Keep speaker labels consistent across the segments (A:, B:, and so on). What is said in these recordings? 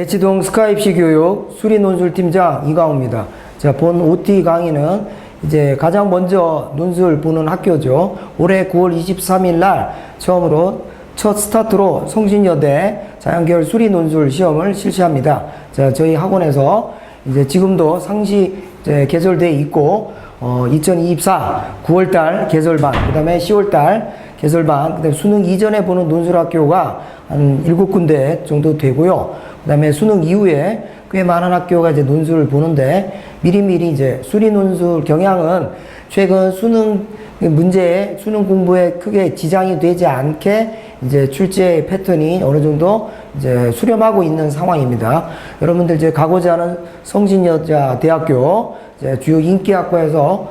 A: 대치동 스카이피 교육 수리 논술팀장 이강호입니다. 자, 본 OT 강의는 이제 가장 먼저 논술 보는 학교죠. 올해 9월 23일 날 처음으로 첫 스타트로 성신여대 자연계열 수리 논술 시험을 실시합니다. 자, 저희 학원에서 이제 지금도 상시 이제 개설되어 있고, 2024 9월달 개설반, 그 다음에 10월달 개설반, 그 다음에 수능 이전에 보는 논술 학교가 한 7군데 정도 되고요. 그 다음에 수능 이후에 꽤 많은 학교가 이제 논술을 보는데, 미리미리 이제 수리 논술 경향은 최근 수능 문제에, 수능 공부에 크게 지장이 되지 않게 이제 출제 패턴이 어느 정도 이제 수렴하고 있는 상황입니다. 여러분들 이제 가고자 하는 성신여자대학교 이제 주요 인기학과에서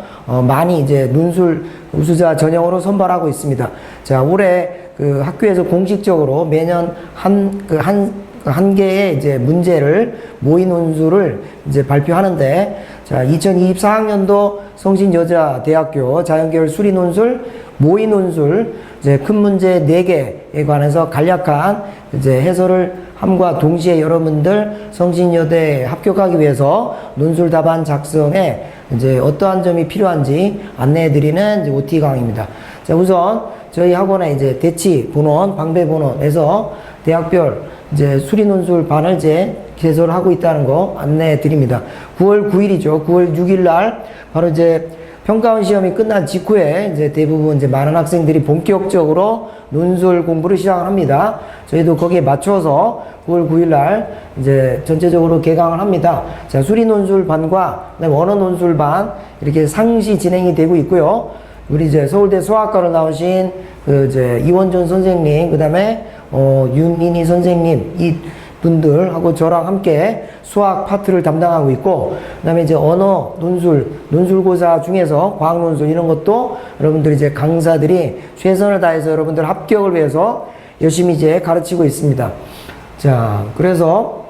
A: 많이 이제 논술 우수자 전형으로 선발하고 있습니다. 자, 올해 그 학교에서 공식적으로 매년 한 개의 이제 문제를 모의 논술을 이제 발표하는데, 자, 2024학년도 성신여자대학교 자연계열 수리 논술, 모의 논술, 이제 큰 문제 4개에 관해서 간략한 이제 해설을 함과 동시에 여러분들 성신여대에 합격하기 위해서 논술 답안 작성에 이제 어떠한 점이 필요한지 안내해 드리는 이제 OT 강의입니다. 자, 우선 저희 학원의 이제 대치 본원, 방배 본원에서 대학별 이제 수리 논술 반을 이제 개설하고 있다는 거 안내해 드립니다. 9월 9일이죠. 9월 6일 날 바로 이제 평가원 시험이 끝난 직후에 이제 대부분 이제 많은 학생들이 본격적으로 논술 공부를 시작을 합니다. 저희도 거기에 맞춰서 9월 9일 날 이제 전체적으로 개강을 합니다. 자, 수리 논술 반과 그다음에 언어 논술 반 이렇게 상시 진행이 되고 있고요. 우리 이제 서울대 수학과로 나오신 그 이제 이원준 선생님, 그다음에 윤인희 선생님, 이 분들하고 저랑 함께 수학 파트를 담당하고 있고, 그 다음에 이제 언어 논술, 논술고사 중에서 과학 논술 이런 것도 여러분들 이제 강사들이 최선을 다해서 여러분들 합격을 위해서 열심히 이제 가르치고 있습니다. 자, 그래서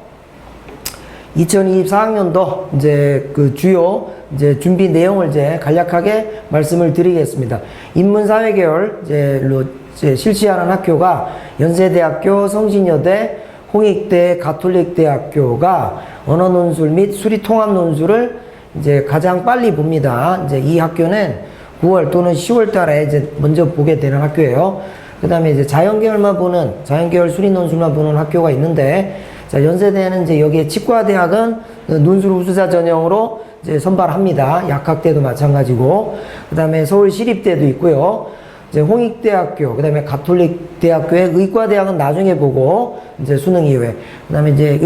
A: 2024학년도 이제 그 주요 이제 준비 내용을 이제 간략하게 말씀을 드리겠습니다. 인문사회계열 이제 실시하는 학교가 연세대학교, 성신여대, 홍익대, 가톨릭대학교가 언어 논술 및 수리 통합 논술을 이제 가장 빨리 봅니다. 이제 이 학교는 9월 또는 10월 달에 이제 먼저 보게 되는 학교예요. 그 다음에 이제 자연계열 수리 논술만 보는 학교가 있는데, 자, 연세대는 이제 여기에 치과대학은 논술 우수자 전형으로 이제 선발합니다. 약학대도 마찬가지고, 그 다음에 서울시립대도 있고요. 이제 홍익대학교, 그 다음에 가톨릭대학교의 의과대학은 나중에 보고, 이제 수능 이후에. 그 다음에 이제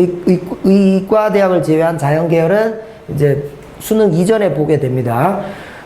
A: 의과대학을 제외한 자연계열은 이제 수능 이전에 보게 됩니다.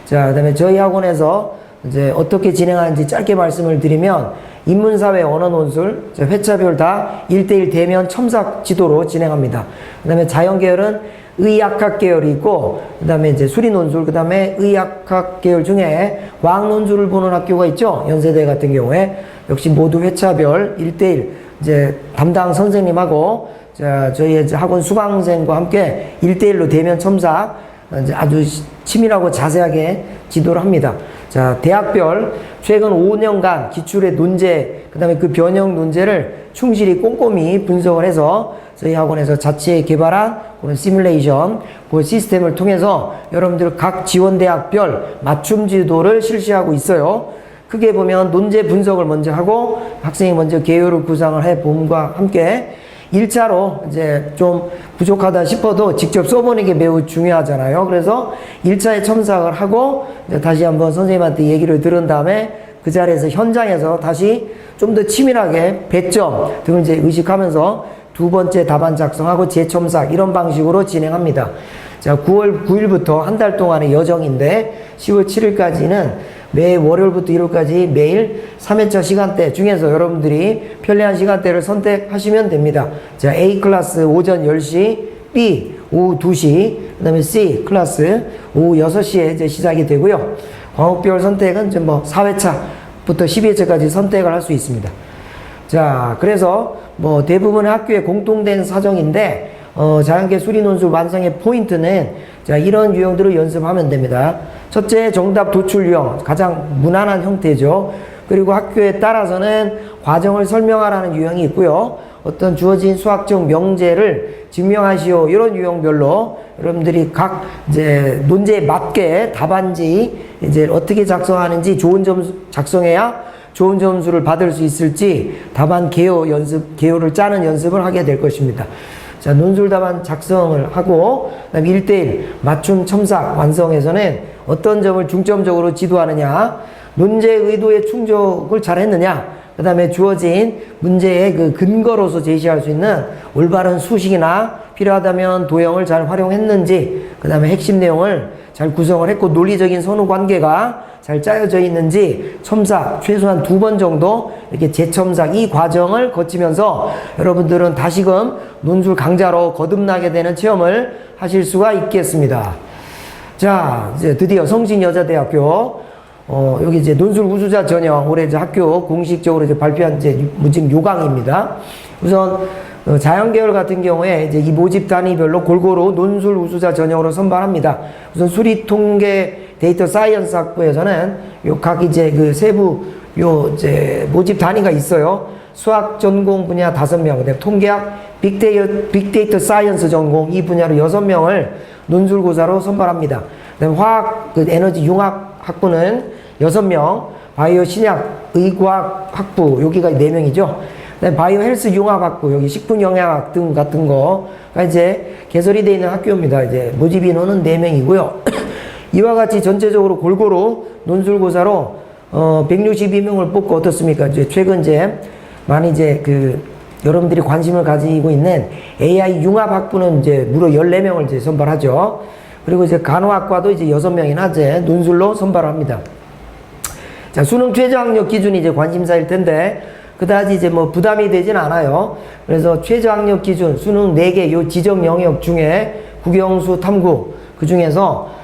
A: 자, 그 다음에 저희 학원에서 이제 어떻게 진행하는지 짧게 말씀을 드리면, 인문사회 언어 논술, 회차별 다 1:1 대면 첨삭 지도로 진행합니다. 그 다음에 자연계열은 의학학 계열이 있고, 그 다음에 이제 수리 논술, 그 다음에 의학학 계열 중에 과학 논술을 보는 학교가 있죠. 연세대 같은 경우에. 역시 모두 회차별 1:1 이제 담당 선생님하고, 자, 저희 학원 수강생과 함께 1:1로 대면 첨삭, 이제 아주 치밀하고 자세하게 지도를 합니다. 자, 대학별 최근 5년간 기출의 논제, 그 다음에 그 변형 논제를 충실히 꼼꼼히 분석을 해서 저희 학원에서 자체 개발한 그런 시뮬레이션, 그 시스템을 통해서 여러분들 각 지원대학별 맞춤 지도를 실시하고 있어요. 크게 보면 논제 분석을 먼저 하고 학생이 먼저 개요를 구상을 해 봄과 함께 1차로 이제 좀 부족하다 싶어도 직접 써보는 게 매우 중요하잖아요. 그래서 1차에 첨삭을 하고 이제 다시 한번 선생님한테 얘기를 들은 다음에 그 자리에서 현장에서 다시 좀 더 치밀하게 배점 등을 이제 의식하면서 두 번째 답안 작성하고 재첨삭 이런 방식으로 진행합니다. 자, 9월 9일부터 한 달 동안의 여정인데 10월 7일까지는 매 월요일부터 일요일까지 매일 3회차 시간대 중에서 여러분들이 편리한 시간대를 선택하시면 됩니다. 자, A 클래스 오전 10시, B 오후 2시, 그 다음에 C 클래스 오후 6시에 이제 시작이 되고요. 과목별 선택은 좀 뭐 4회차부터 12회차까지 선택을 할 수 있습니다. 자, 그래서 뭐 대부분의 학교에 공통된 사정인데, 자연계 수리 논술 완성의 포인트는 자, 이런 유형들을 연습하면 됩니다. 첫째, 정답 도출 유형, 가장 무난한 형태죠. 그리고 학교에 따라서는 과정을 설명하라는 유형이 있고요. 어떤 주어진 수학적 명제를 증명하시오. 이런 유형별로 여러분들이 각 이제 논제에 맞게 답안지 이제 어떻게 작성하는지 좋은 점수 작성해야 좋은 점수를 받을 수 있을지 답안 개요를 짜는 연습을 하게 될 것입니다. 자, 논술 답안 작성을 하고, 그다음에 1대1 맞춤 첨삭 완성에서는 어떤 점을 중점적으로 지도하느냐, 논제의 의도에 충족을 잘 했느냐, 그 다음에 주어진 문제의 그 근거로서 제시할 수 있는 올바른 수식이나 필요하다면 도형을 잘 활용했는지, 그 다음에 핵심 내용을 잘 구성을 했고, 논리적인 선후 관계가 잘 짜여져 있는지 첨삭 최소한 2번 정도 이렇게 재첨삭 이 과정을 거치면서 여러분들은 다시금 논술 강좌로 거듭나게 되는 체험을 하실 수가 있겠습니다. 자, 이제 드디어 성신여자대학교 여기 이제 논술 우수자 전형 올해 이제 학교 공식적으로 이제 발표한 이제 지금 요강입니다. 우선 자연계열 같은 경우에 이제 이 모집 단위별로 골고루 논술 우수자 전형으로 선발합니다. 우선 수리통계 데이터 사이언스 학부에서는 요 각 이제 그 세부 이제 모집 단위가 있어요. 수학 전공 분야 5명, 그다음에 통계학, 빅데이터 사이언스 전공 이 분야로 6명을 논술고사로 선발합니다. 그다음에 화학, 에너지 융합 학부는 6명, 바이오 신약, 의과학 학부 여기가 4명이죠. 그다음에 바이오 헬스 융합 학부 여기 식품 영양학 등 같은 거가 이제 개설이 되어 있는 학교입니다. 이제 모집 인원은 4명이고요. 이와 같이 전체적으로 골고루 논술고사로 162명을 뽑고 어떻습니까? 이제 최근 이제 많이 이제 여러분들이 관심을 가지고 있는 AI 융합 학부는 이제 무려 14명을 이제 선발하죠. 그리고 이제 간호학과도 이제 6명이나 이제 논술로 선발합니다. 자, 수능 최저학력 기준이 이제 관심사일 텐데, 그다지 이제 뭐 부담이 되진 않아요. 그래서 최저학력 기준 수능 4개 요 지정 영역 중에 국영수 탐구 그 중에서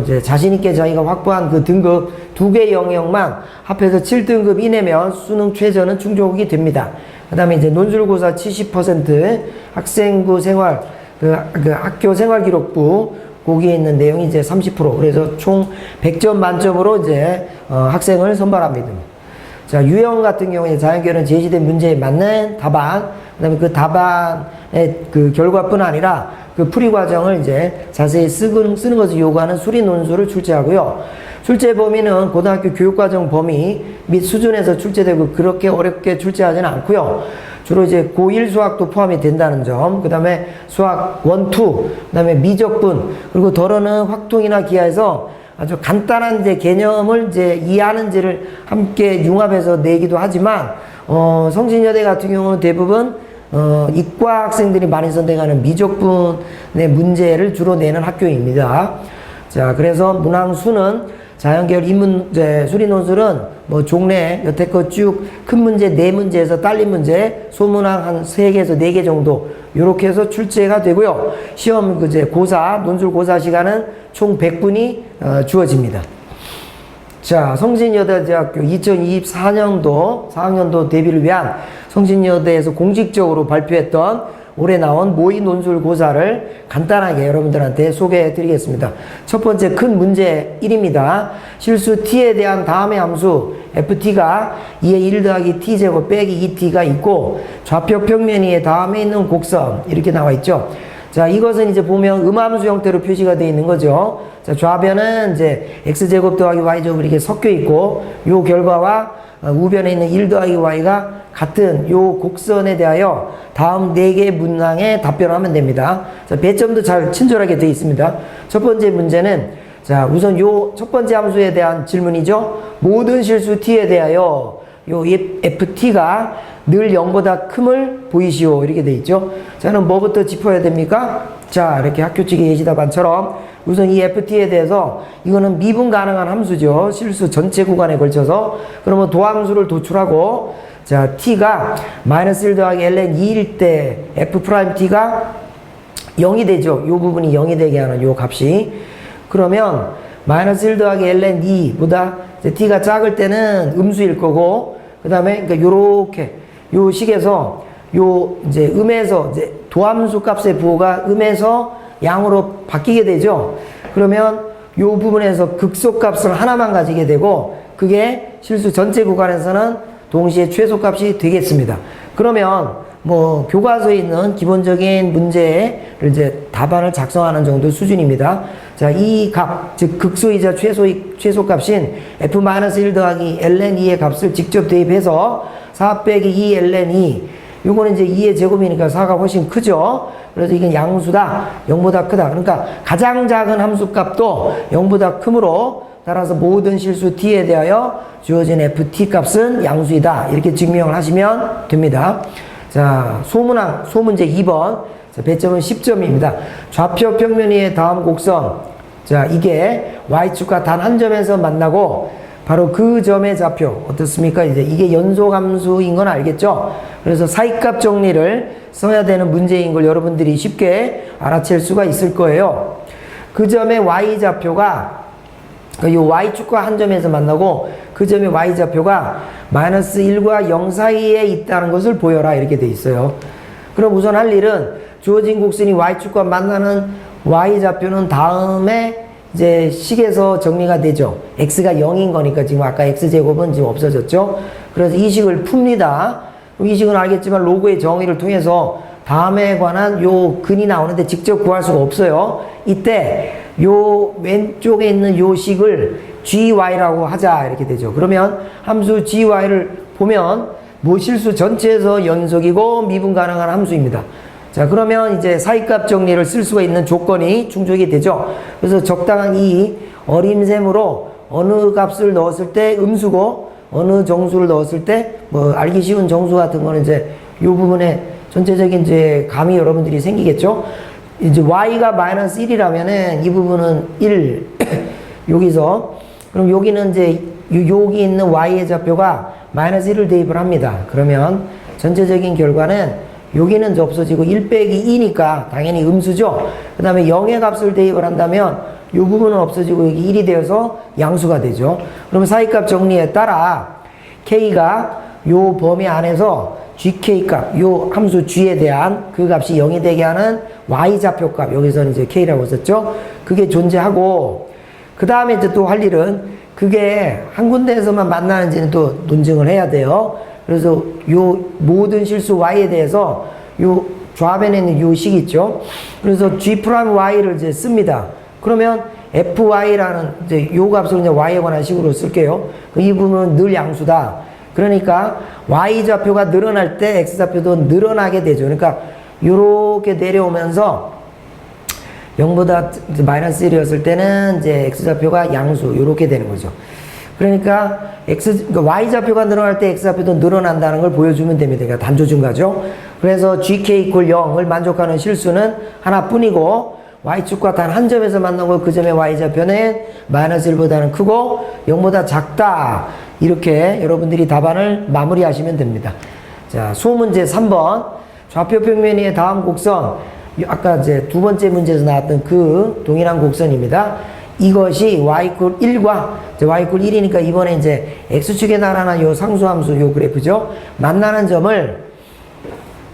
A: 이제 자신있게 자기가 확보한 그 등급 2개 영역만 합해서 7등급 이내면 수능 최저는 충족이 됩니다. 그 다음에 이제 논술고사 70% 학생부 생활, 그 학교 생활기록부, 거기에 있는 내용이 이제 30%. 그래서 총 100점 만점으로 이제 학생을 선발합니다. 자, 유형 같은 경우에 자연계열은 제시된 문제에 맞는 답안, 그 다음에 그 답안의 그 결과뿐 아니라 그 풀이 과정을 이제 자세히 쓰는 것을 요구하는 수리 논술을 출제하고요. 출제 범위는 고등학교 교육과정 범위 및 수준에서 출제되고 그렇게 어렵게 출제하지는 않고요. 주로 이제 고1 수학도 포함이 된다는 점, 그 다음에 수학 1, 2, 그 다음에 미적분, 그리고 덜어는 확통이나 기하에서 아주 간단한 이제 개념을 이제 이해하는지를 함께 융합해서 내기도 하지만, 성신여대 같은 경우는 대부분 이과 학생들이 많이 선택하는 미적분의 문제를 주로 내는 학교입니다. 자, 그래서 문항수는 자연계열 인문제, 수리논술은 뭐 종래 여태껏 쭉 큰 문제 4문제에서 딸린 문제, 소문항 한 3개에서 4개 정도 요렇게 해서 출제가 되고요. 시험 이제 고사, 논술 고사 시간은 총 100분이 주어집니다. 자, 성신여대대학교 2024년도 4학년도 대비를 위한 성신여대에서 공식적으로 발표했던 올해 나온 모의 논술 고사를 간단하게 여러분들한테 소개해 드리겠습니다. 첫 번째 큰 문제 1입니다. 실수 t에 대한 다음의 함수 ft가 2의 1 더하기 t제곱 빼기 2t가 있고 좌표 평면 위에 다음에 있는 곡선 이렇게 나와 있죠. 자, 이것은 이제 보면 음함수 형태로 표시가 되어 있는 거죠. 자, 좌변은 이제 x제곱 더하기 y제곱 이렇게 섞여 있고 요 결과와 우변에 있는 1 더하기 y가 같은 요 곡선에 대하여 다음 4개의 문항에 답변을 하면 됩니다. 자, 배점도 잘 친절하게 되어 있습니다. 첫 번째 문제는 자, 우선 요 첫 번째 함수에 대한 질문이죠. 모든 실수 t에 대하여 요 ft가 늘 0보다 큼을 보이시오 이렇게 되어 있죠. 자, 그럼 뭐부터 짚어야 됩니까? 자, 이렇게 학교 측의 예시답안처럼 우선 이 ft에 대해서 이거는 미분 가능한 함수죠. 실수 전체 구간에 걸쳐서. 그러면 도함수를 도출하고 자, t가 마이너스 1 더하기 ln 2일 때 f't가 0이 되죠. 요 부분이 0이 되게 하는 요 값이. 그러면 마이너스 1 더하기 ln 2보다 t가 작을 때는 음수일 거고, 그 다음에 그러니까 요렇게 요 식에서 요 이제 음에서 이제 도함수 값의 부호가 음에서 양으로 바뀌게 되죠. 그러면 요 부분에서 극소값을 하나만 가지게 되고 그게 실수 전체 구간에서는 동시에 최소값이 되겠습니다. 그러면 뭐 교과서에 있는 기본적인 문제를 이제 답안을 작성하는 정도 수준입니다. 자, 이 값, 즉 극소이자 최소값인 f-1 더하기 ln 2의 값을 직접 대입해서 4 빼기 2 ln 2, 요거는 이제 2의 제곱이니까 4가 훨씬 크죠. 그래서 이건 양수다, 0보다 크다. 그러니까 가장 작은 함수값도 0보다 크므로 따라서 모든 실수 t에 대하여 주어진 ft 값은 양수이다. 이렇게 증명을 하시면 됩니다. 자, 소문제 2번. 자, 배점은 10점입니다. 좌표 평면의 다음 곡선. 자, 이게 y축과 단 한 점에서 만나고 바로 그 점의 좌표. 어떻습니까? 이제 이게 연소함수인 건 알겠죠? 그래서 사이값 정리를 써야 되는 문제인 걸 여러분들이 쉽게 알아챌 수가 있을 거예요. 그 점의 y좌표가 이 y축과 한 점에서 만나고 그 점의 y좌표가 마이너스 1과 0 사이에 있다는 것을 보여라. 이렇게 돼 있어요. 그럼 우선 할 일은 주어진 곡선이 y축과 만나는 y좌표는 다음에 이제 식에서 정리가 되죠. x가 0인 거니까 지금 아까 x제곱은 지금 없어졌죠. 그래서 이 식을 풉니다. 이 식은 알겠지만 로그의 정의를 통해서 다음에 관한 요 근이 나오는데 직접 구할 수가 없어요. 이때 요 왼쪽에 있는 요 식을 gy라고 하자. 이렇게 되죠. 그러면 함수 gy를 보면 모실수 전체에서 연속이고 미분 가능한 함수입니다. 자, 그러면 이제 사이값 정리를 쓸 수가 있는 조건이 충족이 되죠. 그래서 적당한 이 어림셈으로 어느 값을 넣었을 때 음수고 어느 정수를 넣었을 때 뭐 알기 쉬운 정수 같은 거는 이제 이 부분에 전체적인 이제 감이 여러분들이 생기겠죠. 이제 y가 마이너스 1이라면은 이 부분은 1 여기서 그럼 여기는 이제 여기 있는 y의 좌표가 마이너스 1을 대입을 합니다. 그러면 전체적인 결과는 여기는 없어지고 1 빼기 2니까 당연히 음수죠. 그 다음에 0의 값을 대입을 한다면 이 부분은 없어지고 여기 1이 되어서 양수가 되죠. 그러면 사이값 정리에 따라 k가 요 범위 안에서 gk 값, 요 함수 g에 대한 그 값이 0이 되게 하는 y좌표 값, 여기서는 이제 k라고 썼죠. 그게 존재하고 그 다음에 이제 또 할 일은 그게 한 군데에서만 만나는지는 또 논증을 해야 돼요. 그래서 요 모든 실수 y에 대해서 요 좌변에 있는 요 식 있죠. 그래서 g'(y를 이제 씁니다. 그러면 fy라는 이제 요 값을 이제 y에 관한 식으로 쓸게요. 이 부분은 늘 양수다. 그러니까 y좌표가 늘어날 때 x좌표도 늘어나게 되죠. 그러니까 요렇게 내려오면서 0보다 마이너스 1이었을 때는 이제 x좌표가 양수 요렇게 되는 거죠. 그러니까 y좌표가 늘어날 때 x좌표도 늘어난다는 걸 보여주면 됩니다. 그러니까 단조중과죠. 그래서 gk = 0을 만족하는 실수는 하나뿐이고 y축과 단 한 점에서 만나고 그 점의 y좌표는 마이너스 1보다는 크고 0보다 작다. 이렇게 여러분들이 답안을 마무리하시면 됩니다. 자, 소문제 3번. 좌표 평면의 다음 곡선. 아까 이제 두 번째 문제에서 나왔던 그 동일한 곡선입니다. 이것이 y = 1과 y = 1이니까 이번에 이제 x축에 나타난 요 상수함수 요 그래프죠. 만나는 점을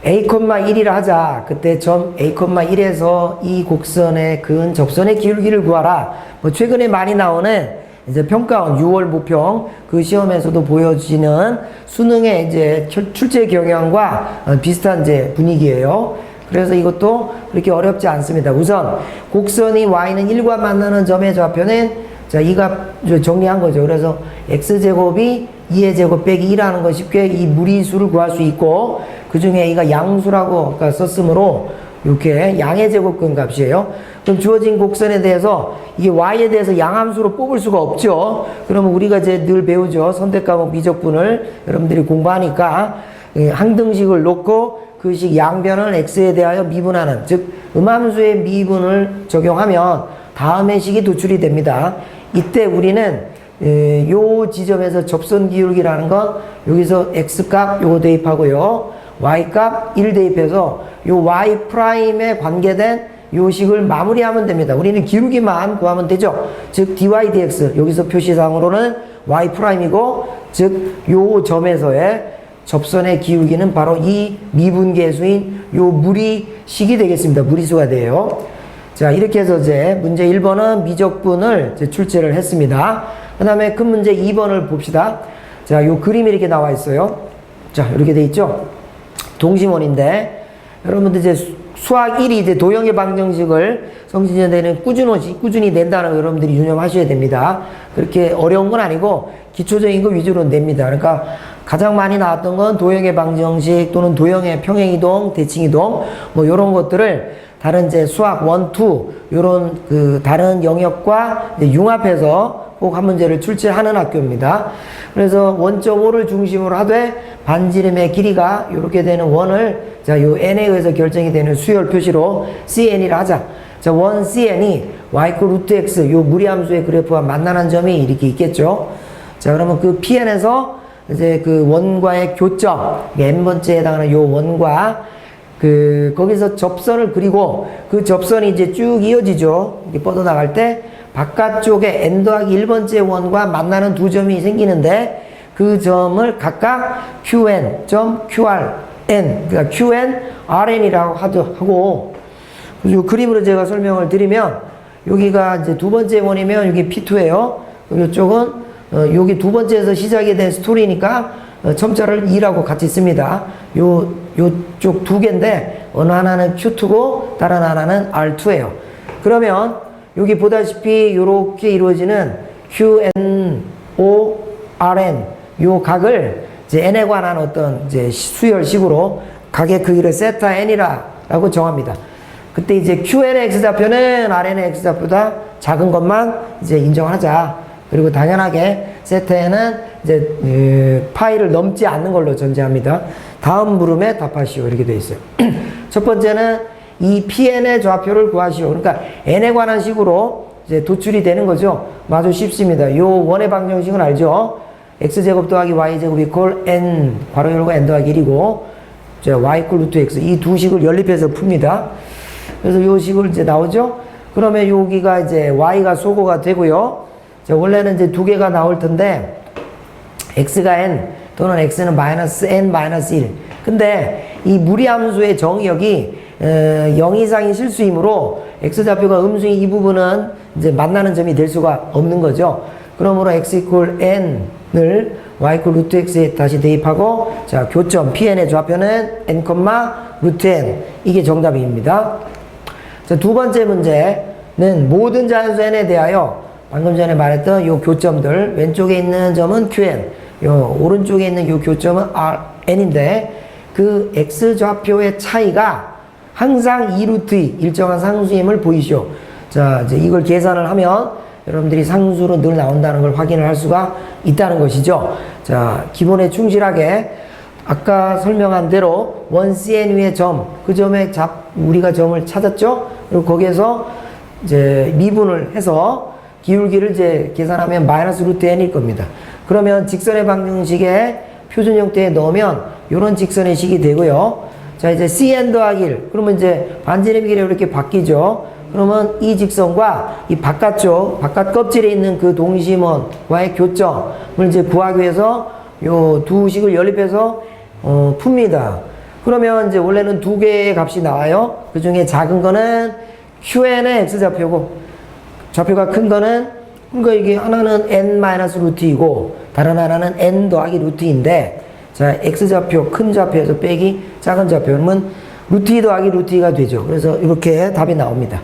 A: a,1이라 하자. 그때 점 a,1에서 이 곡선에 그은 접선의 기울기를 구하라. 뭐 최근에 많이 나오는 이제 평가원 6월 모평 그 시험에서도 보여지는 수능의 이제 출제 경향과 비슷한 이제 분위기예요. 그래서 이것도 그렇게 어렵지 않습니다. 우선 곡선이 y는 1과 만나는 점의 좌표는 자, 이 값 정리한 거죠. 그래서 x제곱이 2의 제곱 빼기 2라는 거 쉽게 이 무리수를 구할 수 있고 그 중에 a가 양수라고 아까 썼으므로 이렇게 양의 제곱근 값이에요. 그럼 주어진 곡선에 대해서 이게 y에 대해서 양함수로 뽑을 수가 없죠. 그러면 우리가 이제 늘 배우죠. 선택과목 미적분을 여러분들이 공부하니까 항등식을 놓고 그 식 양변을 x에 대하여 미분하는 즉 음함수의 미분을 적용하면 다음의 식이 도출이 됩니다. 이때 우리는 요 지점에서 접선 기울기라는 건 여기서 x값 요거 대입하고요. y값 1 대입해서 요 y'에 관계된 요 식을 마무리하면 됩니다. 우리는 기울기만 구하면 되죠. 즉 dy dx 여기서 표시상으로는 y'이고 즉 요 점에서의 접선의 기울기는 바로 이 미분계수인 요 무리식이 되겠습니다. 무리수가 돼요. 자, 이렇게 해서 이제 문제 1번은 미적분을 이제 출제를 했습니다. 그 다음에 큰 문제 2번을 봅시다. 자, 요 그림이 이렇게 나와 있어요. 자, 이렇게 돼 있죠. 동심원인데, 여러분들 이제 수학 1이 이제 도형의 방정식을 성신여대는 꾸준히 낸다는 거 여러분들이 유념하셔야 됩니다. 그렇게 어려운 건 아니고 기초적인 거 위주로 냅니다. 그러니까 가장 많이 나왔던 건 도형의 방정식 또는 도형의 평행이동, 대칭이동 뭐 이런 것들을 다른 이제 수학 1, 2 요런 그 다른 영역과 이제 융합해서 꼭 한 문제를 출제하는 학교입니다. 그래서 1.5를 중심으로 하되 반지름의 길이가 이렇게 되는 원을 자, 요 n에 의해서 결정이 되는 수열 표시로 cn이라 하자. 자, 1cn이 y 루트 x 요 무리함수의 그래프와 만나는 점이 이렇게 있겠죠. 자, 그러면 그 pn에서 이제 그 원과의 교점, n번째에 해당하는 요 원과 그 거기서 접선을 그리고 그 접선이 이제 쭉 이어지죠. 이렇게 뻗어나갈 때 바깥쪽에 n 더하기 1번째 원과 만나는 두 점이 생기는데 그 점을 각각 qn, qrn, 그러니까 qn, rn이라고 하고 이 그림으로 제가 설명을 드리면 여기가 이제 두 번째 원이면 여기 p2예요. 이쪽은 여기 두 번째에서 시작이 된 스토리니까 첨자를 2라고 같이 씁니다. 요쪽 두 개인데 어느 하나는 q2고 다른 하나는 r2예요. 그러면 여기 보다시피 이렇게 이루어지는 QNORN 요 각을 이제 n에 관한 어떤 이제 수열식으로 각의 크기를 세타 n이라고 정합니다. 그때 이제 QN의 x좌표는 RN의 x좌표보다 작은 것만 이제 인정하자. 그리고 당연하게 세타 n은 이제 파이를 넘지 않는 걸로 전제합니다. 다음 물음에 답하시오 이렇게 되어 있어요. 첫 번째는 이 PN의 좌표를 구하시오. 그러니까 n에 관한 식으로 이제 도출이 되는 거죠. 아주 쉽습니다. 요 원의 방정식은 알죠? x제곱 더하기 y제곱 이퀄 n 괄호 열고 n 더하기 1이고 y 이퀄 루트 x 이 두 식을 연립해서 풉니다. 그래서 요 식을 이제 나오죠? 그러면 여기가 이제 y가 소거가 되고요. 자, 원래는 이제 두 개가 나올 텐데 x가 n 또는 x는 마이너스 n 마이너스 1. 근데 이 무리함수의 정의역이 0 이상이 실수이므로 x좌표가 음수인 이 부분은 이제 만나는 점이 될 수가 없는 거죠. 그러므로 x 이퀄 n을 y 이퀄 루트 x에 다시 대입하고 자, 교점 pn의 좌표는 n, 루트 n 이게 정답입니다. 자, 두 번째 문제는 모든 자연수 n에 대하여 방금 전에 말했던 요 교점들 왼쪽에 있는 점은 qn 요 오른쪽에 있는 요 교점은 rn인데 그 x좌표의 차이가 항상 2루트 일정한 상수임을 보이시오. 자, 이제 이걸 계산을 하면 여러분들이 상수로 늘 나온다는 걸 확인을 할 수가 있다는 것이죠. 자, 기본에 충실하게 아까 설명한 대로 1cn 위의 점, 그 점에 우리가 점을 찾았죠? 그리고 거기에서 이제 미분을 해서 기울기를 이제 계산하면 마이너스 루트 n일 겁니다. 그러면 직선의 방정식에 표준 형태에 넣으면 이런 직선의 식이 되고요. 자, 이제 cn 더하기 1. 그러면 이제 반지름 길이 이렇게 바뀌죠. 그러면 이 직선과 이 바깥쪽, 바깥 껍질에 있는 그 동심원과의 교점을 이제 구하기 위해서 요 두 식을 연립해서 풉니다. 그러면 이제 원래는 두 개의 값이 나와요. 그 중에 작은 거는 qn의 x좌표고, 좌표가 큰 거는, 그러니까 이게 하나는 n-루트이고, 다른 하나는 n 더하기 루트인데, 자, x좌표, 큰 좌표에서 빼기 작은 좌표. 그러면 루트 2 더하기 루트 2가 되죠. 그래서 이렇게 답이 나옵니다.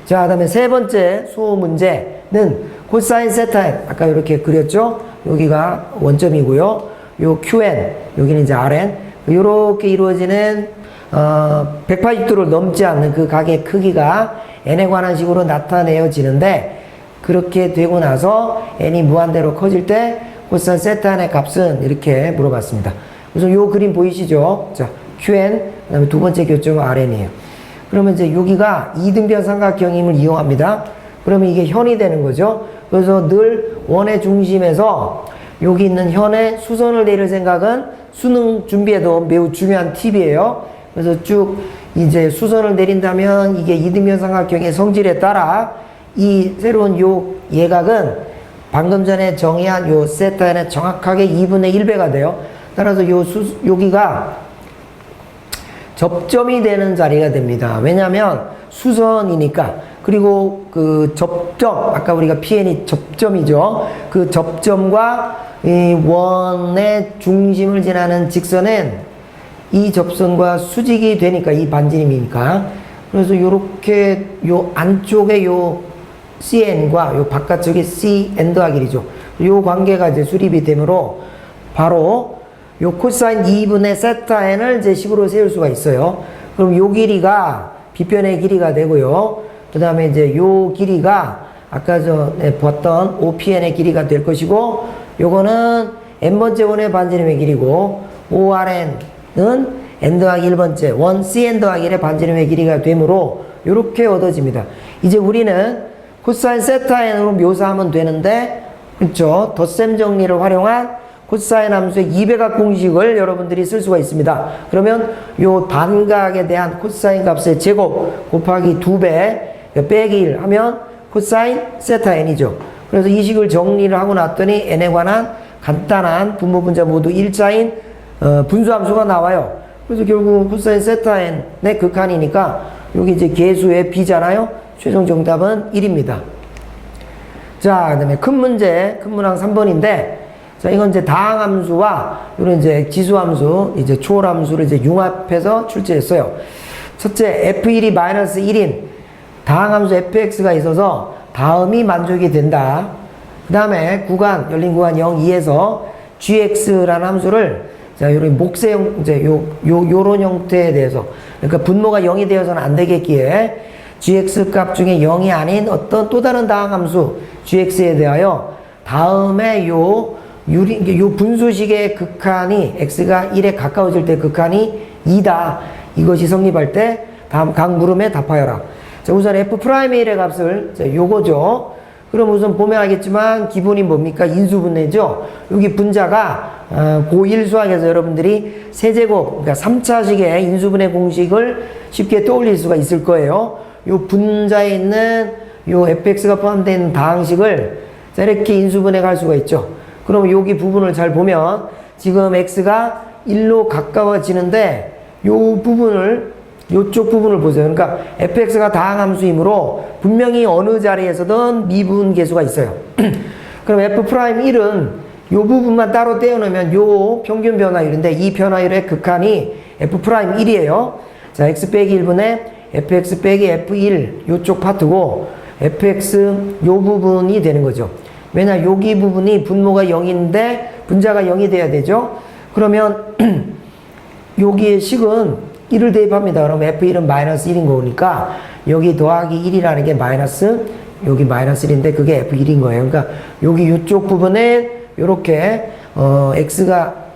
A: 자, 그 다음에 세 번째 수호 문제는 코사인 세타 n. 아까 이렇게 그렸죠? 여기가 원점이고요. 요 qn, 여기는 이제 rn. 이렇게 이루어지는 180도를 넘지 않는 그 각의 크기가 n에 관한 식으로 나타내어지는데 그렇게 되고 나서 n이 무한대로 커질 때 코사인 세타의 값은 이렇게 물어봤습니다. 그래서 요 그림 보이시죠? 자, qn, 그 다음에 두 번째 교점은 rn이에요. 그러면 이제 여기가 이등변 삼각형임을 이용합니다. 그러면 이게 현이 되는 거죠. 그래서 늘 원의 중심에서 여기 있는 현에 수선을 내릴 생각은 수능 준비에도 매우 중요한 팁이에요. 그래서 쭉 이제 수선을 내린다면 이게 이등변 삼각형의 성질에 따라 이 새로운 요 예각은 방금 전에 정의한 요 세타는 정확하게 2분의 1배가 돼요. 따라서 여기가 접점이 되는 자리가 됩니다. 왜냐하면 수선이니까. 그리고 그 접점, 아까 우리가 PN이 접점이죠. 그 접점과 이 원의 중심을 지나는 직선은 이 접선과 수직이 되니까 이 반지름이니까 그래서 요렇게 요 안쪽에 요 CN과 요 바깥쪽에 CN 더하기 1이죠. 요 관계가 이제 수립이 되므로 바로 요 코사인 2분의 세타 n을 이제 식으로 세울 수가 있어요. 그럼 요 길이가 비편의 길이가 되고요. 그 다음에 이제 요 길이가 아까 전에 봤던 OPN의 길이가 될 것이고, 요거는 n번째 원의 반지름의 길이고, ORN은 n 더하기 1번째 원 CN 더하기 1의 반지름의 길이가 되므로 요렇게 얻어집니다. 이제 우리는 코사인 세타 n으로 묘사하면 되는데, 그렇죠? 덧셈 정리를 활용한 코사인 함수의 2배각 공식을 여러분들이 쓸 수가 있습니다. 그러면 요 반각에 대한 코사인 값의 제곱 곱하기 2배 빼기 1 하면 코사인 세타 n이죠. 그래서 이 식을 정리를 하고 났더니 n에 관한 간단한 분모 분자 모두 일자인 분수함수가 나와요. 그래서 결국 코사인 세타 n의 극한이니까 여기 이제 계수의 b잖아요. 최종 정답은 1입니다. 자, 그 다음에 큰 문제, 큰 문항 3번인데, 자, 이건 이제 다항함수와 이런 이제 지수함수, 이제 초월함수를 이제 융합해서 출제했어요. 첫째, f1이 마이너스 1인 다항함수 fx가 있어서 다음이 만족이 된다. 그 다음에 구간, 열린 구간 0, 2에서 gx라는 함수를, 자, 요런 목세형, 이제 요런 형태에 대해서, 그러니까 분모가 0이 되어서는 안 되겠기에 gx 값 중에 0이 아닌 어떤 또 다른 다항함수 gx에 대하여 다음에 요 분수식의 극한이 x가 1에 가까워질 때 극한이 2다. 이것이 성립할 때 다음 각 물음에 답하여라. 자, 우선 f'의 값을, 자, 요거죠. 그럼 우선 보면 알겠지만 기본이 뭡니까? 인수분해죠. 여기 분자가 고1 수학에서 여러분들이 세제곱, 그러니까 3차식의 인수분해 공식을 쉽게 떠올릴 수가 있을 거예요. 요 분자에 있는 요 fx가 포함된 다항식을 자, 이렇게 인수분해가 할 수가 있죠. 그럼 여기 부분을 잘 보면 지금 x가 1로 가까워지는데 요 부분을, 요쪽 부분을 보세요. 그러니까 fx가 다항함수이므로 분명히 어느 자리에서든 미분계수가 있어요. 그럼 f'1은 요 부분만 따로 떼어놓으면 요 평균 변화율인데 이 변화율의 극한이 f'1이에요. 자, x 빼기 1분의 fx 빼기 f1 요쪽 파트고 fx 요 부분이 되는 거죠. 왜냐, 여기 부분이 분모가 0인데 분자가 0이 돼야 되죠. 그러면 여기의 식은 1을 대입합니다. 그럼 f1은 마이너스 1인 거니까 여기 더하기 1이라는 게 마이너스, 여기 마이너스 1인데 그게 f1인 거예요. 그러니까 여기 이쪽 부분에 요렇게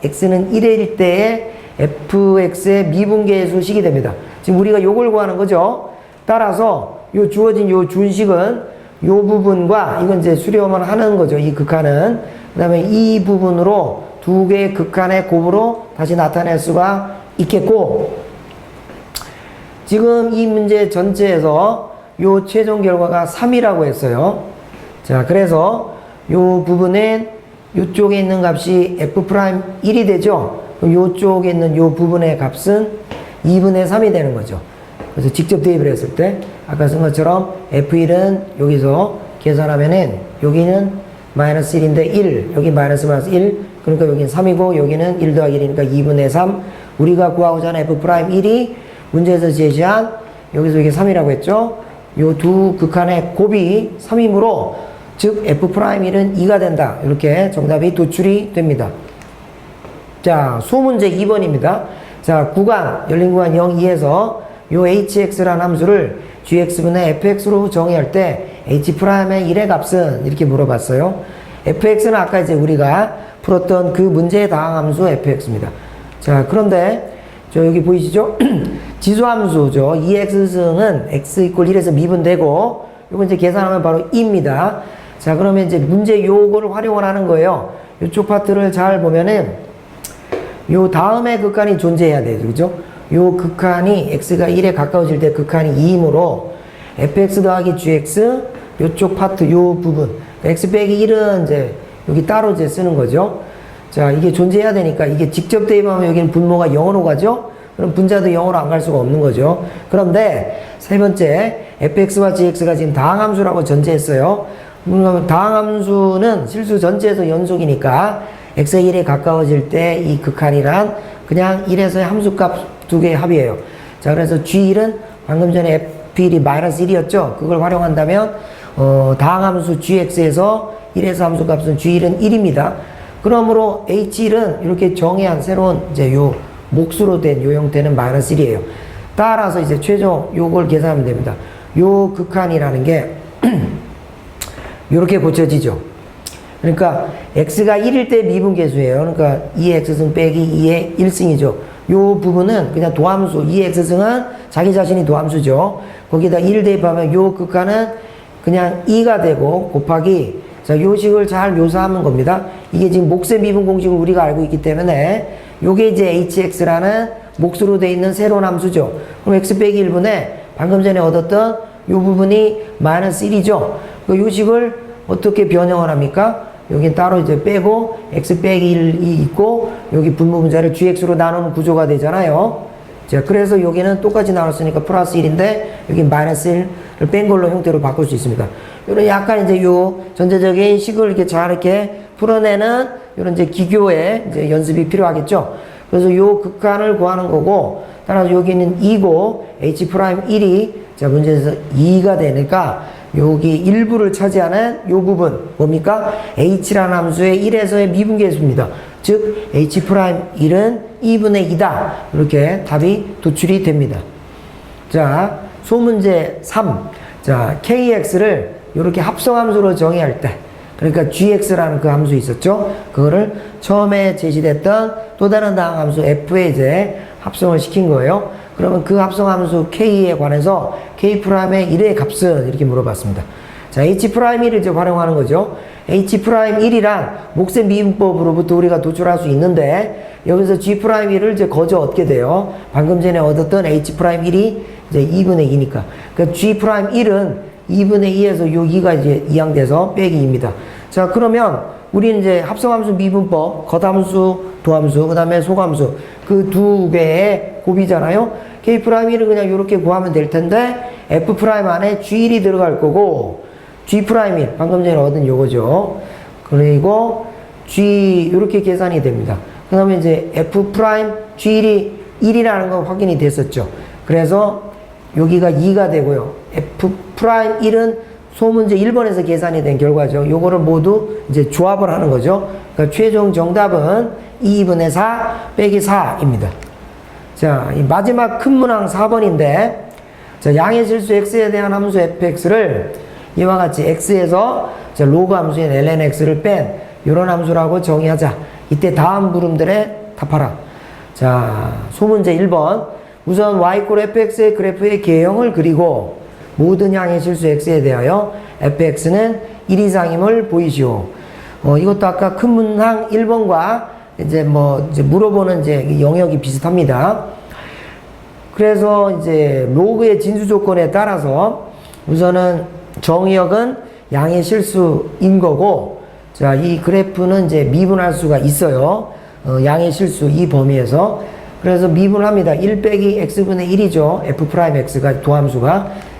A: x는 1일 때에 fx의 미분계수식이 됩니다. 지금 우리가 요걸 구하는 거죠. 따라서 요 주어진 요 준식은 요 부분과 이건 이제 수렴을 하는 거죠. 이 극한은. 그 다음에 이 부분으로 두 개의 극한의 곱으로 다시 나타낼 수가 있겠고, 지금 이 문제 전체에서 요 최종 결과가 3이라고 했어요. 자, 그래서 요 부분은 요쪽에 있는 값이 f'1이 되죠. 그럼 요쪽에 있는 요 부분의 값은 2분의 3이 되는 거죠. 그래서 직접 대입을 했을 때 아까 쓴 것처럼 f1은 여기서 계산하면은 여기는 마이너스 1인데 1, 여기 마이너스 1, 그러니까 여기는 3이고 여기는 1 더하기 1이니까 2분의 3. 우리가 구하고자 하는 f'1이 문제에서 제시한 여기서 이게 3이라고 했죠. 요 두 극한의 곱이 3이므로 즉 f'1은 2가 된다. 이렇게 정답이 도출이 됩니다. 자, 수문제 2번입니다. 자, 구간, 열린 구간 0, 2에서 요 hx라는 함수를 gx분의 fx로 정의할 때 h'의 1의 값은 이렇게 물어봤어요. fx는 아까 이제 우리가 풀었던 그 문제의 다항함수 fx입니다. 자, 그런데 저 여기 보이시죠? 지수함수죠. 2x승은 x = 1에서 미분되고 요거 이제 계산하면 바로 2입니다. 자, 그러면 이제 문제 요거를 활용을 하는 거예요. 요쪽 파트를 잘 보면은 요 다음에 극한이 존재해야 돼요. 그죠? 요 극한이 x가 1에 가까워질 때 극한이 2이므로 fx 더하기 gx 요쪽 파트 요 부분 x 빼기 1은 이제 여기 따로 이제 쓰는 거죠. 자, 이게 존재해야 되니까 이게 직접 대입하면 여기는 분모가 0으로 가죠. 그럼 분자도 0으로 안 갈 수가 없는 거죠. 그런데 세 번째 fx와 gx가 지금 다항함수라고 전제했어요. 다항함수는 실수 전체에서 연속이니까 x가 1에 가까워질 때 이 극한이란 그냥 1에서의 함수값 두 개의 합이에요. 자, 그래서 G1은 방금 전에 F1이 마이너스 1이었죠. 그걸 활용한다면 다항함수 gx에서 1에서 함수값은 G1은 1입니다. 그러므로 H1은 이렇게 정의한 새로운 이제 요 몫으로 된 요 형태는 마이너스 1이에요. 따라서 이제 최종 요걸 계산하면 됩니다. 요 극한이라는 게 이렇게 고쳐지죠. 그러니까 x가 1일 때 미분계수예요. 그러니까 2x승 빼기 2의 1승이죠. 요 부분은 그냥 도함수, 2x승은 자기 자신이 도함수죠. 거기다 1 대입하면 요 극한은 그냥 2가 되고 곱하기, 자, 요 식을 잘 묘사하는 겁니다. 이게 지금 몫의 미분 공식을 우리가 알고 있기 때문에 요게 이제 hx라는 몫으로 되어 있는 새로운 함수죠. 그럼 x 빼기 1분에 방금 전에 얻었던 요 부분이 마이너스 1이죠. 그 요식을 어떻게 변형을 합니까? 여긴 따로 이제 빼고 x 빼기 1이 있고 여기 분모분자를 gx로 나누는 구조가 되잖아요. 자, 그래서 여기는 똑같이 나눴으니까 플러스 1인데 여기 마이너스 1을 뺀 걸로 형태로 바꿀 수 있습니다. 요런 약간 이제 요 전체적인 식을 이렇게 잘 이렇게 풀어내는 요런 이제 기교의 이제 연습이 필요하겠죠. 그래서 요 극한을 구하는 거고, 따라서 여기는 2고 h'1이 자 문제에서 2가 되니까 여기 일부를 차지하는 요 부분 뭡니까? h라는 함수의 1에서의 미분계수입니다. 즉 h'1은 2분의 2다. 이렇게 답이 도출이 됩니다. 자, 소문제 3. 자, kx를 이렇게 합성함수로 정의할 때, 그러니까 gx라는 그 함수 있었죠? 그거를 처음에 제시됐던 또 다른 다항함수 f에 이제 합성을 시킨 거예요. 그러면 그 합성함수 k에 관해서 k'의 1의 값은 이렇게 물어봤습니다. 자, h'1을 이제 활용하는 거죠. h'1이란 몫의 미분법으로부터 우리가 도출할 수 있는데, 여기서 g'1을 이제 거저 얻게 돼요. 방금 전에 얻었던 h'1이 이제 2분의 2니까. 그러니까 g'1은 2분의 2에서 요 2가 이제 이항돼서 빼기 2입니다. 자, 그러면 우리는 이제 합성함수 미분법, 겉함수, 도함수, 그 다음에 속함수, 그 두 개의 곱이잖아요. k'1을 그냥 이렇게 구하면 될 텐데, f' 안에 g1이 들어갈 거고, g'1, 방금 전에 얻은 요거죠. 그리고 g, 이렇게 계산이 됩니다. 그 다음에 이제 f' g1이 1이라는 거 확인이 됐었죠. 그래서 여기가 2가 되고요. f'1은 소문제 1번에서 계산이 된 결과죠. 요거를 모두 이제 조합을 하는 거죠. 그러니까 최종 정답은 2분의 4 빼기 4입니다. 자, 이 마지막 큰 문항 4번인데, 자, 양의 실수 x에 대한 함수 fx를 이와 같이 x에서 자, 로그 함수인 lnx를 뺀 이런 함수라고 정의하자. 이때 다음 물음들에 답하라. 자, 소문제 1번. 우선 y=fx의 그래프의 개형을 그리고 모든 양의 실수 x에 대하여 fx는 1 이상임을 보이시오. 이것도 아까 큰 문항 1번과 이제 물어보는 이제 영역이 비슷합니다. 그래서 이제 로그의 진수 조건에 따라서 우선은 정의역은 양의 실수인 거고, 자, 이 그래프는 이제 미분할 수가 있어요. 양의 실수 이 범위에서. 그래서 미분합니다. 1 빼기 x분의 1이죠. f'x가 도함수가.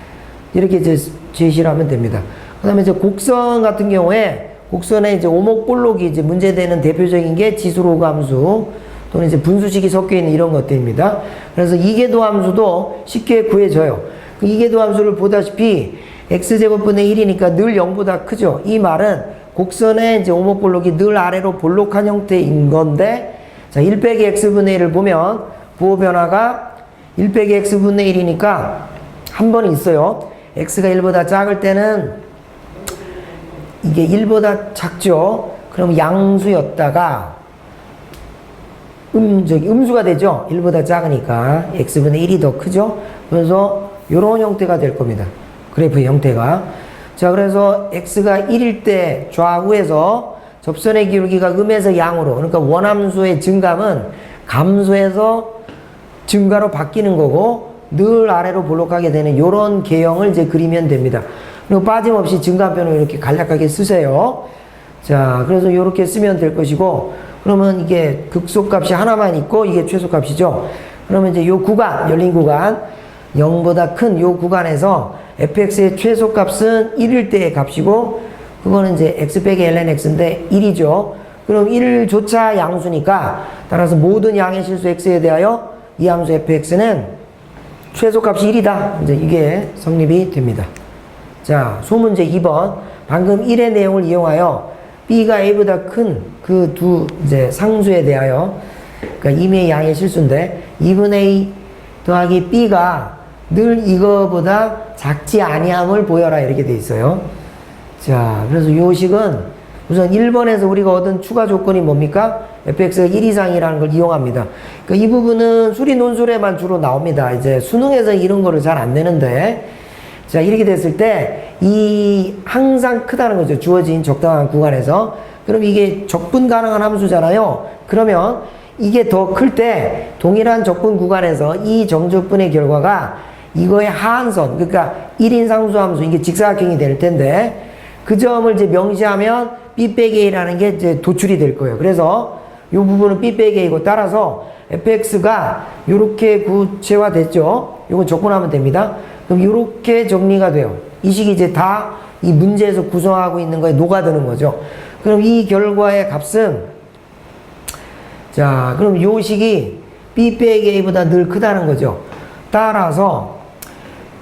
A: 이렇게 이제 제시를 하면 됩니다. 그 다음에 이제 곡선 같은 경우에, 곡선에 이제 오목볼록이 이제 문제되는 대표적인 게 지수로그 함수 또는 이제 분수식이 섞여 있는 이런 것들입니다. 그래서 이계도 함수도 쉽게 구해져요. 그 이계도 함수를 보다시피 x제곱분의 1이니까 늘 0보다 크죠. 이 말은 곡선에 이제 오목볼록이 늘 아래로 볼록한 형태인 건데, 자, 1 빼기 x분의 1을 보면 부호 변화가 1 빼기 x분의 1이니까 한 번 있어요. x가 1보다 작을 때는 이게 1보다 작죠. 그럼 양수였다가 음수가 되죠. 1보다 작으니까 x분의 1이 더 크죠. 그래서 이런 형태가 될 겁니다. 그래프의 형태가. 자, 그래서 x가 1일 때 좌우에서 접선의 기울기가 음에서 양으로, 그러니까 원함수의 증감은 감소해서 증가로 바뀌는 거고 늘 아래로 볼록하게 되는 이런 개형을 이제 그리면 됩니다. 그리고 빠짐없이 증감변을 이렇게 간략하게 쓰세요. 자, 그래서 이렇게 쓰면 될 것이고, 그러면 이게 극소값이 하나만 있고 이게 최소값이죠. 그러면 이제 요 구간, 열린 구간, 0보다 큰 요 구간에서 fx의 최소값은 1일 때의 값이고, 그거는 이제 x 빼기 lnx인데 1이죠. 그럼 1조차 양수니까 따라서 모든 양의 실수 x에 대하여 이 함수 fx는 최소값이 1이다. 이제 이게 성립이 됩니다. 자, 소문제 2번. 방금 1의 내용을 이용하여 b가 a보다 큰 그 두 이제 상수에 대하여, 그러니까 임의의 양의 실수인데 2분의 a 더하기 b가 늘 이거보다 작지 아니함을 보여라 이렇게 돼 있어요. 자, 그래서 요 식은 우선 1번에서 우리가 얻은 추가 조건이 뭡니까? fx가 1 이상이라는 걸 이용합니다. 그러니까 이 부분은 수리 논술에만 주로 나옵니다. 이제 수능에서 이런 거를 잘 안 내는데, 자, 이렇게 됐을 때 이 항상 크다는 거죠. 주어진 적당한 구간에서. 그럼 이게 적분 가능한 함수잖아요. 그러면 이게 더 클 때 동일한 적분 구간에서 이 정적분의 결과가 이거의 하한선, 그러니까 1인 상수함수, 이게 직사각형이 될 텐데 그 점을 이제 명시하면 b 빼기 a라는 게 이제 도출이 될 거예요. 그래서 이 부분은 b 빼기 a고, 따라서 fx가 이렇게 구체화됐죠. 이건 적분하면 됩니다. 그럼 이렇게 정리가 돼요. 이 식이 이제 다 이 문제에서 구성하고 있는 거에 녹아드는 거죠. 그럼 이 결과의 값은, 자, 그럼 요 식이 b 빼기 a보다 늘 크다는 거죠. 따라서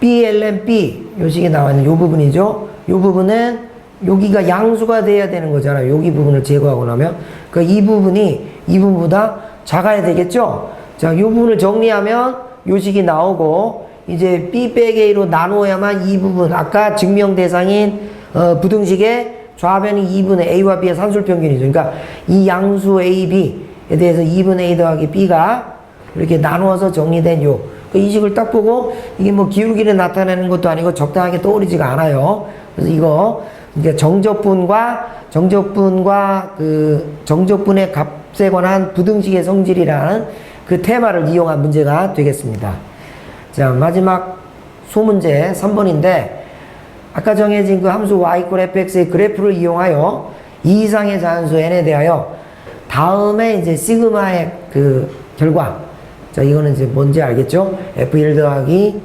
A: b ln b, 요 식이 나와 있는 요 부분이죠. 요 부분은 여기가 양수가 돼야 되는 거잖아요. 여기 부분을 제거하고 나면. 그러니까 이 부분이 이 부분보다 작아야 되겠죠. 자, 요 부분을 정리하면 요 식이 나오고, 이제 b 빼기 a로 나누어야만 이 부분, 아까 증명 대상인 부등식의 좌변이 2분의 a와 b의 산술평균이죠. 그러니까 이 양수 a, b에 대해서 2분의 a 더하기 b가 이렇게 나누어서 정리된 요, 이 식을 딱 보고 이게 뭐 기울기를 나타내는 것도 아니고 적당하게 떠오르지가 않아요. 그래서 이거 이제 정적분과 그 정적분의 값에 관한 부등식의 성질이라는 그 테마를 이용한 문제가 되겠습니다. 자, 마지막 소문제 3번인데, 아까 정해진 그 함수 y fx의 그래프를 이용하여 2 이상의 자연수 n에 대하여 다음에 이제 시그마의 그 결과, 자, 이거는 이제 뭔지 알겠죠? f1 더하기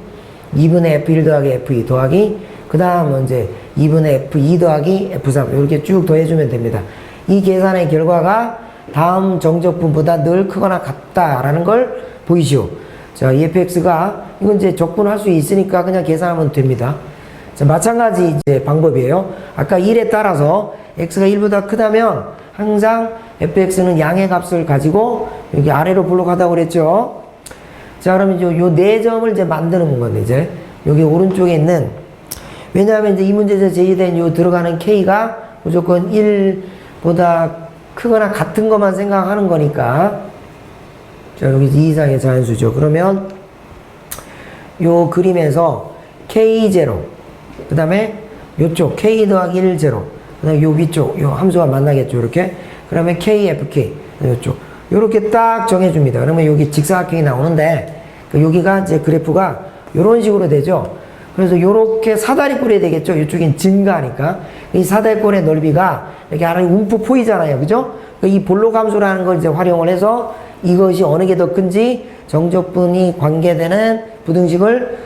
A: 2분의 f1 더하기 f2 더하기, 그 다음은 이제 2분의 f2 더하기 f3 이렇게 쭉 더해주면 됩니다. 이 계산의 결과가 다음 정적분보다 늘 크거나 같다라는 걸 보이시오. 자, 이 fx가, 이건 이제 적분할 수 있으니까 그냥 계산하면 됩니다. 자, 마찬가지 이제 방법이에요. 아까 1에 따라서 x가 1보다 크다면 항상 fx는 양의 값을 가지고 여기 아래로 블록하다고 그랬죠. 자, 그러면 이제 요 4점을 이제 만드는 건데, 이제 여기 오른쪽에 있는, 왜냐하면 이제 이 문제에서 제시된 요 들어가는 k가 무조건 1보다 크거나 같은 것만 생각하는 거니까. 자, 여기 2 이상의 자연수죠. 그러면 요 그림에서 k0, 그 다음에 요쪽 k 더하기 1, 0, 그 다음에 요 위쪽 요 함수가 만나겠죠. 이렇게. 그러면 kfk, 요쪽 요렇게 딱 정해줍니다. 그러면 여기 직사각형이 나오는데, 여기가 이제 그래프가 요런 식으로 되죠. 그래서 요렇게 사다리꼴이 되겠죠. 이쪽엔 증가하니까. 이 사다리꼴의 넓이가 이렇게 아래 움푹 보이잖아요. 그죠? 이 볼록 함수라는 걸 이제 활용을 해서 이것이 어느 게 더 큰지 정적분이 관계되는 부등식을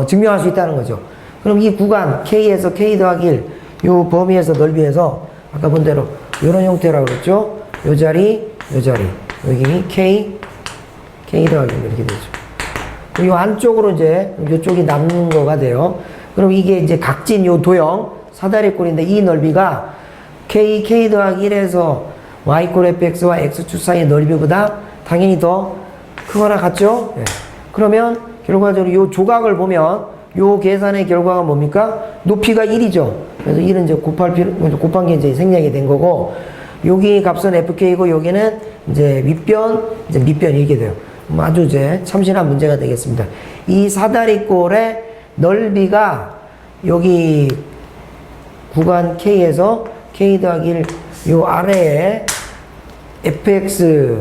A: 증명할 수 있다는 거죠. 그럼 이 구간 k에서 k 더하기 1, 요 범위에서 넓이에서 아까 본 대로 이런 형태라고 그랬죠. 요 자리, 여기 k 더하기 1 이렇게 되죠. 요 안쪽으로 이제 요쪽이 남는 거가 돼요. 그럼 이게 이제 각진 요 도형 사다리꼴인데, 이 넓이가 k 더하기 1에서 y fx와 x축 사이의 넓이보다 당연히 더 크거나 같죠? 네. 그러면 결과적으로 요 조각을 보면 요 계산의 결과가 뭡니까? 높이가 1이죠. 그래서 1은 이제 곱한 게 이제 생략이 된 거고, 여기 값은 fk이고 여기는 이제 밑변 이렇게 돼요. 아주 이제 참신한 문제가 되겠습니다. 이 사다리꼴의 넓이가 여기 구간 k에서 k 더하기 1, 요 아래에 fx,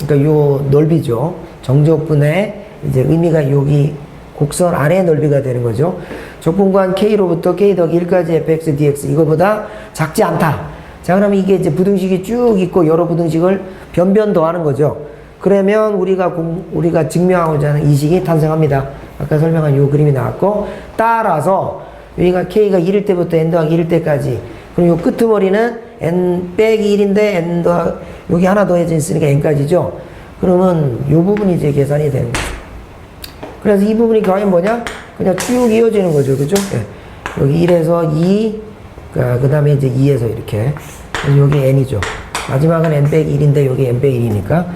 A: 그러니까 요 넓이죠. 정적분의 이제 의미가 여기 곡선 아래의 넓이가 되는 거죠. 적분구간 k로부터 k 더하기 1까지 fx dx, 이거보다 작지 않다. 자, 그러면 이게 이제 부등식이 쭉 있고 여러 부등식을 변변 더하는 거죠. 그러면 우리가 증명하고자 하는 이 식이 탄생합니다. 아까 설명한 요 그림이 나왔고, 따라서 여기가 k가 1일 때부터 n 더하기 1일 때까지 그럼 요 끄트머리는 n 빼기 1인데 n 더 여기 하나 더해져 있으니까 n까지죠. 그러면 요 부분이 이제 계산이 되는 거죠. 그래서 이 부분이 과연 뭐냐? 그냥 쭉 이어지는 거죠. 그죠? 예. 여기 1에서 2, 그 다음에 이제 2에서 이렇게. 그래서 여기 n이죠. 마지막은 n 빼기 1인데 여기 n 빼기 1이니까.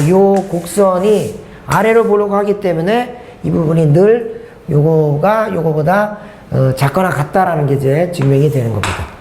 A: 요 곡선이 아래로 보려고 하기 때문에 이 부분이 늘 요거가 요거보다 작거나 같다라는 게 이제 증명이 되는 겁니다.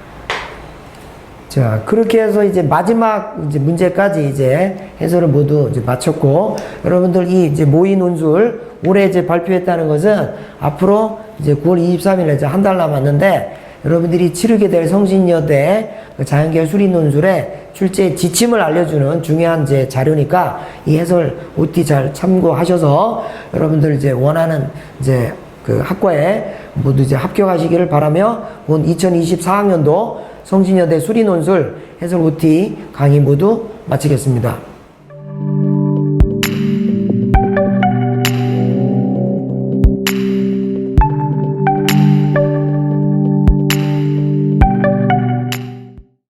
A: 자, 그렇게 해서 이제 마지막 이제 문제까지 이제 해설을 모두 이제 마쳤고, 여러분들 이 이제 모의 논술 올해 이제 발표했다는 것은 앞으로 이제 9월 23일에 이제 한 달 남았는데, 여러분들이 치르게 될 성신여대 자연계열 수리 논술의 출제 지침을 알려주는 중요한 이제 자료니까 이 해설 OT 잘 참고하셔서 여러분들 이제 원하는 이제 그 학과에 모두 이제 합격하시기를 바라며 본 2024학년도 성신여대 수리논술 해설 OT 강의 모두 마치겠습니다.